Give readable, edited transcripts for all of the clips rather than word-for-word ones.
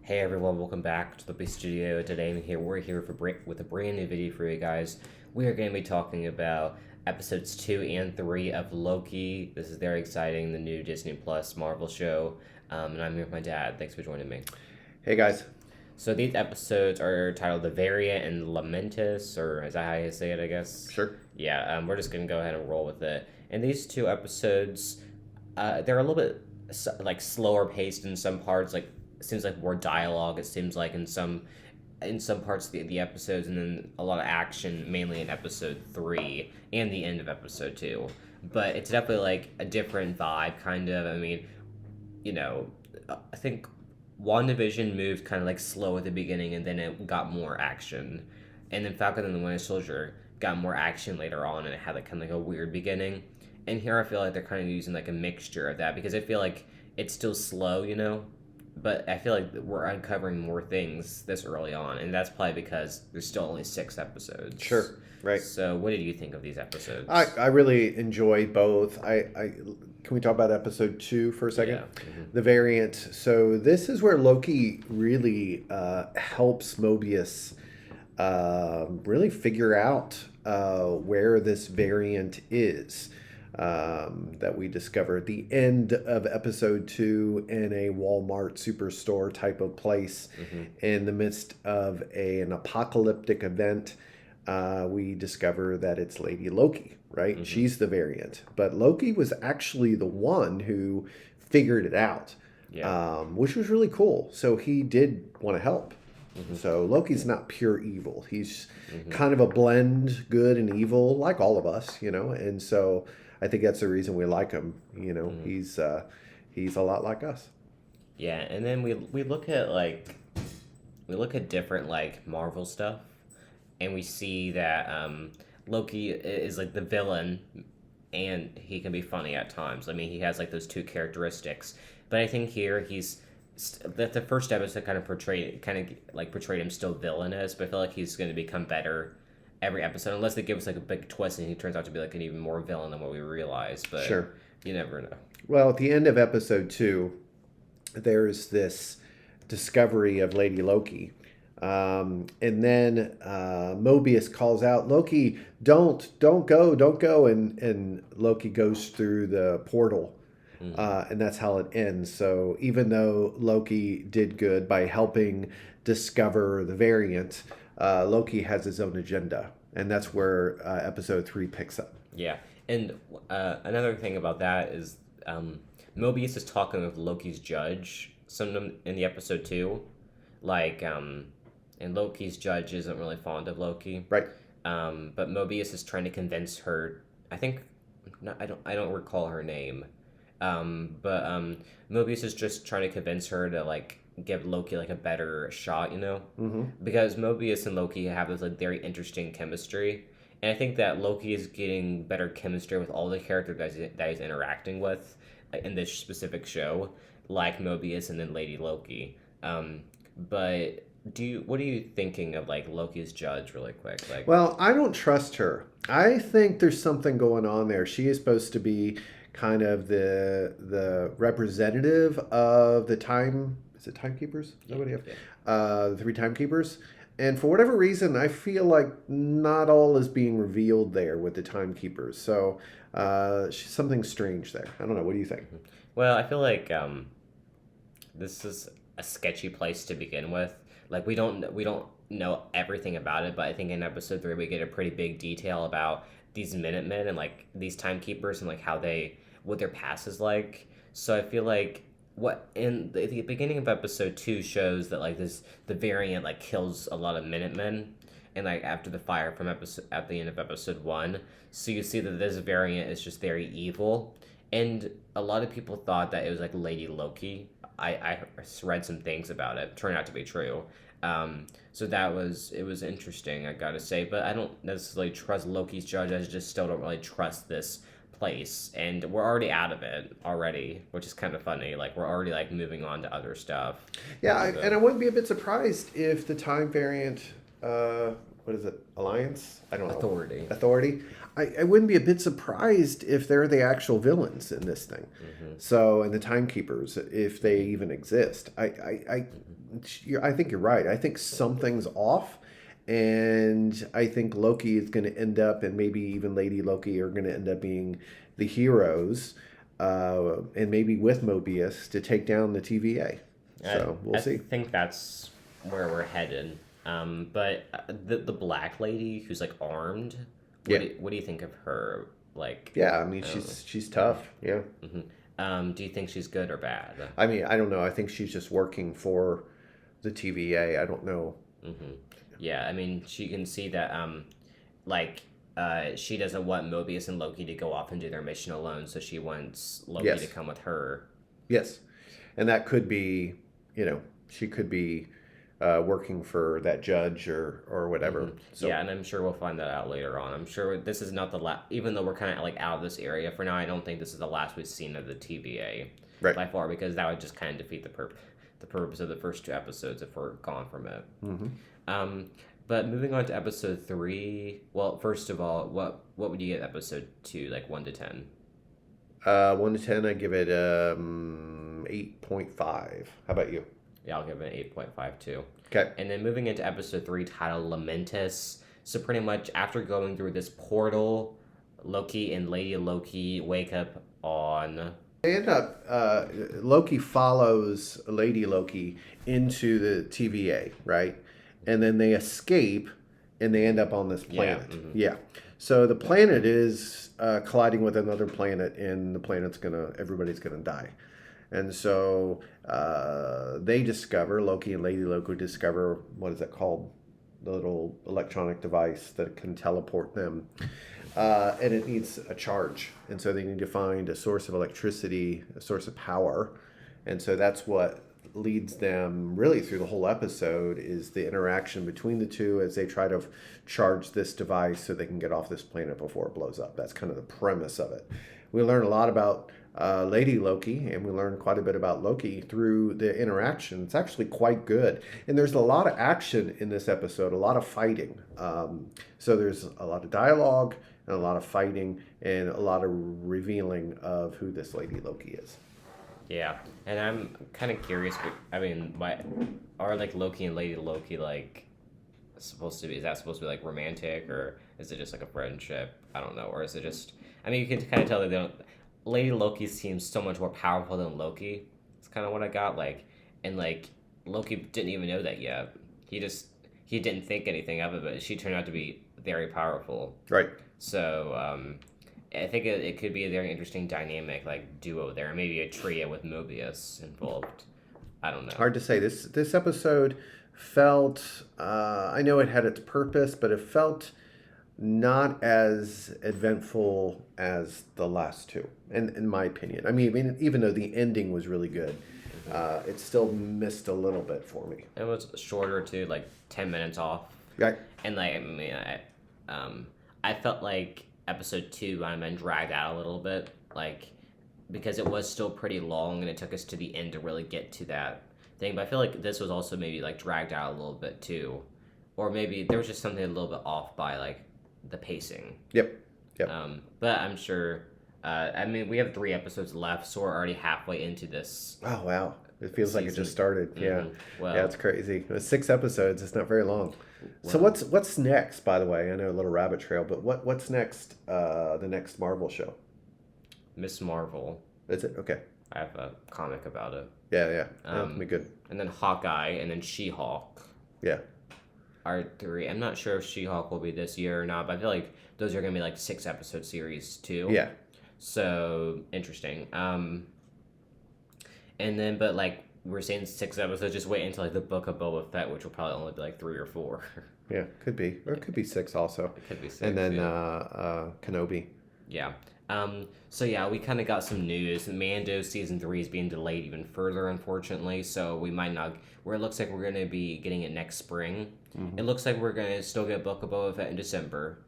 Hey everyone, welcome back to the Loki Studio. Today we're here with a brand new video for you guys. We are going to be talking about episodes 2 and 3 of Loki. This is very exciting, the new Disney Plus Marvel show. And I'm here with my dad. Thanks for joining me. Hey guys. So these episodes are titled The Variant and Lamentis, or is that how you say it, I guess? Sure. Yeah, we're just going to go ahead and roll with it. And these two episodes, they're a little bit like slower paced in some parts, like it seems like more dialogue. It seems like in some parts of the episodes, and then a lot of action, mainly in episode 3 and the end of episode 2. But it's definitely like a different vibe, kind of. I mean, I think WandaVision moved kind of like slow at the beginning, and then it got more action, and then Falcon and the Winter Soldier got more action later on, and it had like kind of like a weird beginning. And here I feel like they're kind of using like a mixture of that because I feel like it's still slow, but I feel like we're uncovering more things this early on, and that's probably because there's still only 6 episodes. Sure. Right. So, what did you think of these episodes? I really enjoyed both. I can we talk about episode 2 for a second? Yeah. Mm-hmm. The variant. So this is where Loki really helps Mobius really figure out where this variant is. That we discover at the end of episode 2 in a Walmart superstore type of place, in the midst of an apocalyptic event. We discover that it's Lady Loki, right? She's the variant. But Loki was actually the one who figured it out, which was really cool. So he did want to help. So Loki's not pure evil. He's kind of a blend, good and evil, like all of us, and so I think that's the reason we like him. He's a lot like us. Yeah, and then we look at different like Marvel stuff, and we see that Loki is like the villain, and he can be funny at times. I mean, he has like those two characteristics. But I think here he's that the first episode kind of portrayed him still villainous, but I feel like he's going to become better every episode, unless they give us like a big twist and he turns out to be like an even more villain than what we realize. But sure, you never know. Well, at the end of episode 2, there's this discovery of Lady Loki, and then Mobius calls out, "Loki, don't go!" And Loki goes through the portal. And that's how it ends. So even though Loki did good by helping discover the variant, Loki has his own agenda, and that's where episode 3 picks up. Yeah, and another thing about that is Mobius is talking with Loki's judge some in the episode 2, like and Loki's judge isn't really fond of Loki, right? But Mobius is trying to convince her. I think I don't recall her name. But Mobius is just trying to convince her to like give Loki like a better shot, because Mobius and Loki have this like very interesting chemistry, and I think that Loki is getting better chemistry with all the characters that he's interacting with in this specific show, like Mobius and then Lady Loki. But what are you thinking of like Loki's judge, really quick? Like, well, I don't trust her. I think there's something going on there. She is supposed to be kind of the representative of the timekeepers? Nobody have the 3 timekeepers. And for whatever reason, I feel like not all is being revealed there with the timekeepers. So she's something strange there. I don't know. What do you think? Well, I feel like this is a sketchy place to begin with. Like we don't know everything about it, but I think in episode 3 we get a pretty big detail about these Minutemen and like these timekeepers and like what their past is like. So I feel like what in the beginning of episode 2 shows that like the variant like kills a lot of Minutemen, and like after the fire from at the end of episode 1, so you see that this variant is just very evil, and a lot of people thought that it was like Lady Loki. I read some things about it, turned out to be true. So it was interesting, I gotta say, but I don't necessarily trust Loki's judge. I just still don't really trust this place, and we're already out of it already, which is kind of funny. Like we're already like moving on to other stuff. Yeah, and I wouldn't be a bit surprised if the time variant, what is it, Alliance? I don't know. Authority. I wouldn't be a bit surprised if they're the actual villains in this thing. So, and the timekeepers, if they even exist. I I think you're right. I think something's off, and I think Loki is going to end up, and maybe even Lady Loki are going to end up being the heroes, and maybe with Mobius to take down the TVA. So we'll I see. think that's where we're headed. But the black lady who's like armed, Yeah, what do you think of her? Like, yeah. I mean, uh, she's tough. Yeah. mhm. Do you think she's good or bad? I mean, I don't know. I think she's just working for the TVA. I don't know. Hmm. Yeah, I mean, she can see that, like, she doesn't want Mobius and Loki to go off and do their mission alone, so she wants Loki to Yes. come with her. Yes. And that could be, she could be working for that judge or Hmm. whatever. So, Yeah, and I'm sure we'll find that out later on. I'm sure this is not the last, even though we're kind of like out of this area for now, I don't think this is the last we've seen of the TVA right. by far, because that would just kind of defeat the purpose of the first two episodes if we're gone from it. Hmm. Um, but moving on to episode three, well, first of all, what would you get episode two, like 1 to 10? 1 to 10, I give it 8.5. How about you? Yeah, I'll give it an 8.5 too. Okay. And then moving into episode three, titled Lamentis. So pretty much after going through this portal, Loki and Lady Loki wake up on. They end up, Loki follows Lady Loki into the TVA, right? And then they escape and they end up on this Yeah. planet. Mhm. Yeah. So the planet is colliding with another planet, and everybody's gonna die. And so they discover, Loki and Lady Loki discover, what is it called? The little electronic device that can teleport them. And it needs a charge. And so they need to find a source of electricity, a source of power. And so that's what leads them really through the whole episode, is the interaction between the two as they try to charge this device so they can get off this planet before it blows up. That's kind of the premise of it. We learn a lot about Lady Loki, and we learn quite a bit about Loki through the interaction. It's actually quite good. And there's a lot of action in this episode, a lot of fighting. So there's a lot of dialogue and a lot of fighting and a lot of revealing of who this Lady Loki is. Yeah, and I'm kind of curious. I mean, why are like Loki and Lady Loki like supposed to be? Is that supposed to be like romantic, or is it just like a friendship? I don't know. Or is it just? I mean, you can kind of tell that they don't. Lady Loki seems so much more powerful than Loki. It's kind of what I got. Like, and like Loki didn't even know that yet. He didn't think anything of it, but she turned out to be very powerful. Right. So I think it could be a very interesting dynamic, like duo there, maybe a trio with Mobius involved. I don't know. Hard to say. This episode felt. I know it had its purpose, but it felt not as eventful as the last two, in my opinion. I mean, even though the ending was really good, it still missed a little bit for me. It was shorter too, like 10 minutes off, Right. and like I felt like episode two might have been dragged out a little bit, like because it was still pretty long and it took us to the end to really get to that thing. But I feel like this was also maybe like dragged out a little bit too, or maybe there was just something a little bit off by like the pacing. Yep. Yep. But I'm sure. I mean, we have 3 episodes left, so we're already halfway into this. Oh wow! It feels like it Season. just started. Yeah. Well, Yeah, it's crazy. It was 6 episodes. It's not very long. So well, what's next? By the way, I know a little rabbit trail, but what's next? The next Marvel show. Miss Marvel. Is it okay? I have a comic about it. Yeah. That'll be good. And then Hawkeye, and then She-Hulk Yeah. are 3. I'm not sure if She-Hulk will be this year or not, but I feel like those are gonna be like 6 episode series too. Yeah. So interesting. And then, but like we're saying 6 episodes, just wait until like the Book of Boba Fett, which will probably only be like 3 or 4. Yeah. Could be, or it could be 6 also. It could be 6. And then yeah. Kenobi. Yeah. So yeah, we kind of got some news. Mando season 3 is being delayed even further, unfortunately. So we might not. Where it looks like we're gonna be getting it next spring. Mm-hmm. It looks like we're gonna still get Book of Boba Fett in December.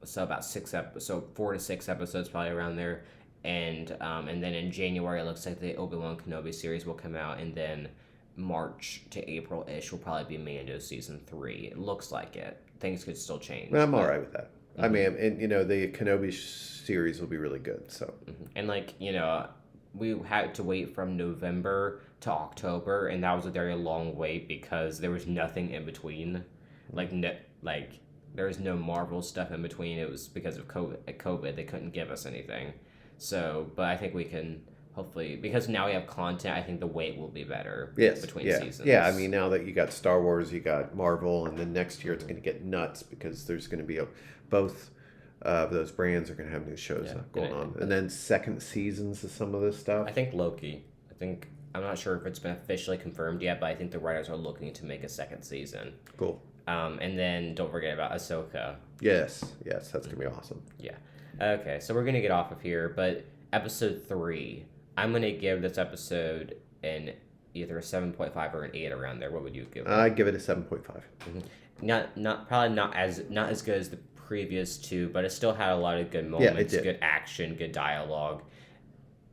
So about 4 to 6 episodes probably around there, and then in January it looks like the Obi-Wan Kenobi series will come out, and then March to April ish will probably be Mando season 3. It looks like it. Things could still change. I'm all but- right with that. I mean, and the Kenobi series will be really good. So And like we had to wait from November to October, and that was a very long wait because there was nothing in between. Like no, like there was no Marvel stuff in between. It was because of COVID, they couldn't give us anything. So, but I think we can hopefully, because now we have content. I think the wait will be better Yes. between Yeah. seasons. Yeah. I mean, now that you got Star Wars, you got Marvel, and then next year it's going to get nuts because there's going to be both of those brands are going to have new shows going on, and then second seasons of some of this stuff. I think Loki. I'm not sure if it's been officially confirmed yet, but I think the writers are looking to make a second season. Cool. And then don't forget about Ahsoka. Yes, that's gonna be awesome. Yeah. Okay, so we're gonna get off of here, but episode 3, I'm gonna give this episode an either a 7.5 or an 8 around there. What would you give it? I'd give it a 7.5. Not probably not as good as the previous 2, but it still had a lot of good moments, good action, good dialogue.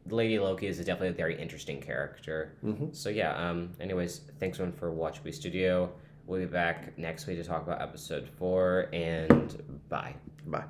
Lady Loki is definitely a very interesting character. So yeah. Anyways, thanks everyone for watching Studio. We'll be back next week to talk about episode 4, and bye. Bye.